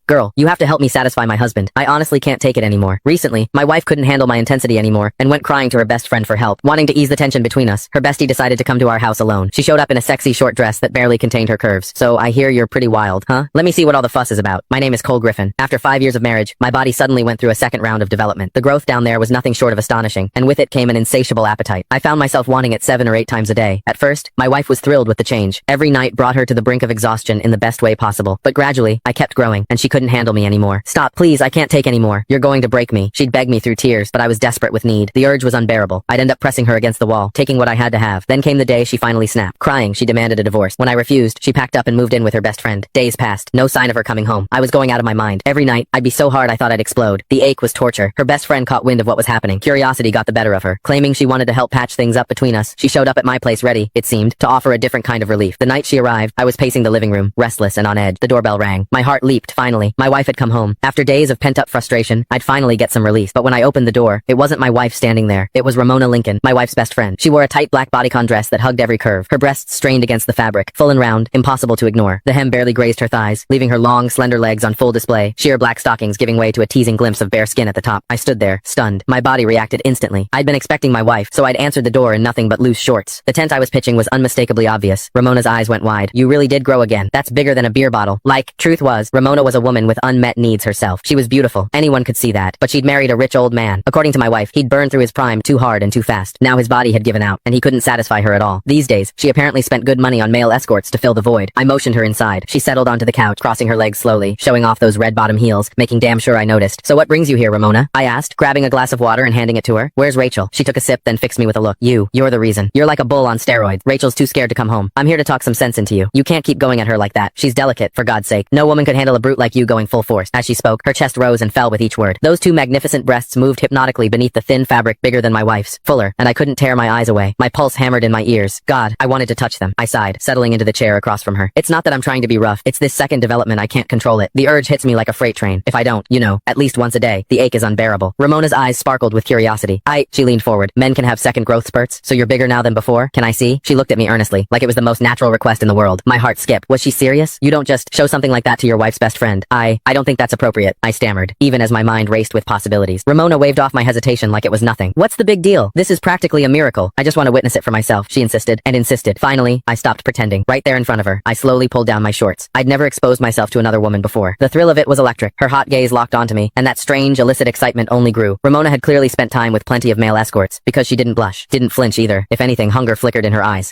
Girl, you have to help me satisfy my husband. I honestly can't take it anymore. Recently, my wife couldn't handle my intensity anymore and went crying to her best friend for help. Wanting to ease the tension between us, her bestie decided to come to our house alone. She showed up in a sexy short dress that barely contained her curves. So I hear you're pretty wild, huh? Let me see what all the fuss is about. My name is Cole Griffin. After 5 years of marriage, my body suddenly went through a second round of development. The growth down there was nothing short of astonishing, and with it came an insatiable appetite. I found myself wanting it 7 or 8 times a day. At first, my wife was thrilled with the change. Every night brought her to the brink of exhaustion in the best way possible. But gradually, I kept growing, and she couldn't handle me anymore. Stop, please, I can't take anymore. You're going to break me. She'd beg me through tears, but I was desperate with need. The urge was unbearable. I'd end up pressing her against the wall, taking what I had to have. Then came the day she finally snapped. Crying, she demanded a divorce. When I refused, she packed up and moved in with her best friend. Days passed. No sign of her coming home. I was going out of my mind. Every night, I'd be so hard I thought I'd explode. The ache was torture. Her best friend caught wind of what was happening. Curiosity got the better of her. Claiming she wanted to help patch things up between us, she showed up at my place ready, it seemed, to offer a different kind of relief. The night she arrived, I was pacing the living room, restless and on edge. The doorbell rang. My heart leaped, finally. My wife had come home. After days of pent-up frustration, I'd finally get some release. But when I opened the door, it wasn't my wife standing there. It was Ramona Lincoln, my wife's best friend. She wore a tight black bodycon dress that hugged every curve. Her breasts strained against the fabric, full and round, impossible to ignore. The hem barely grazed her thighs, leaving her long, slender legs on full display, sheer black stockings giving way to a teasing glimpse of bare skin at the top. I stood there, stunned. My body reacted instantly. I'd been expecting my wife, so I'd answered the door in nothing but loose shorts. The tent I was pitching was unmistakably obvious. Ramona's eyes went wide. You really did grow again. That's bigger than a beer bottle. Truth was, Ramona was a woman with unmet needs herself. She was beautiful. Anyone could see that. But she'd married a rich old man. According to my wife, he'd burned through his prime too hard and too fast. Now his body had given out, and he couldn't satisfy her at all. These days, she apparently spent good money on male escorts to fill the void. I motioned her inside. She settled onto the couch, crossing her legs slowly, showing off those red bottom heels, making damn sure I noticed. So what brings you here, Ramona? I asked, grabbing a glass of water and handing it to her. Where's Rachel? She took a sip, then fixed me with a look. You're the reason. You're like a bull on steroids. Rachel's too scared to come home. I'm here to talk some sense into you. You can't keep going at her like that. She's delicate, for God's sake. No woman could handle a brute like you going full force. As she spoke, her chest rose and fell with each word. Those two magnificent breasts moved hypnotically beneath the thin fabric bigger than my wife's, fuller, and I couldn't tear my eyes away. My pulse hammered in my ears. God, I wanted to touch them. I sighed, settling into the chair across from her. It's not that I'm trying to be rough. It's this second development I can't control it. The urge hits me like a freight train. If I don't, at least once a day, the ache is unbearable. Ramona's eyes sparkled with curiosity. She leaned forward. Men can have second growth spurts, so you're bigger now than before? Can I see? She looked at me earnestly, like it was the most natural request in the world. My heart skipped. Was she serious? You don't just show something like that to your wife's best friend. I don't think that's appropriate, I stammered, even as my mind raced with possibilities. Ramona waved off my hesitation like it was nothing. What's the big deal? This is practically a miracle. I just want to witness it for myself, she insisted, and insisted. Finally, I stopped pretending. Right there in front of her, I slowly pulled down my shorts. I'd never exposed myself to another woman before. The thrill of it was electric. Her hot gaze locked onto me, and that strange, illicit excitement only grew. Ramona had clearly spent time with plenty of male escorts, because she didn't blush, didn't flinch either. If anything, hunger flickered in her eyes.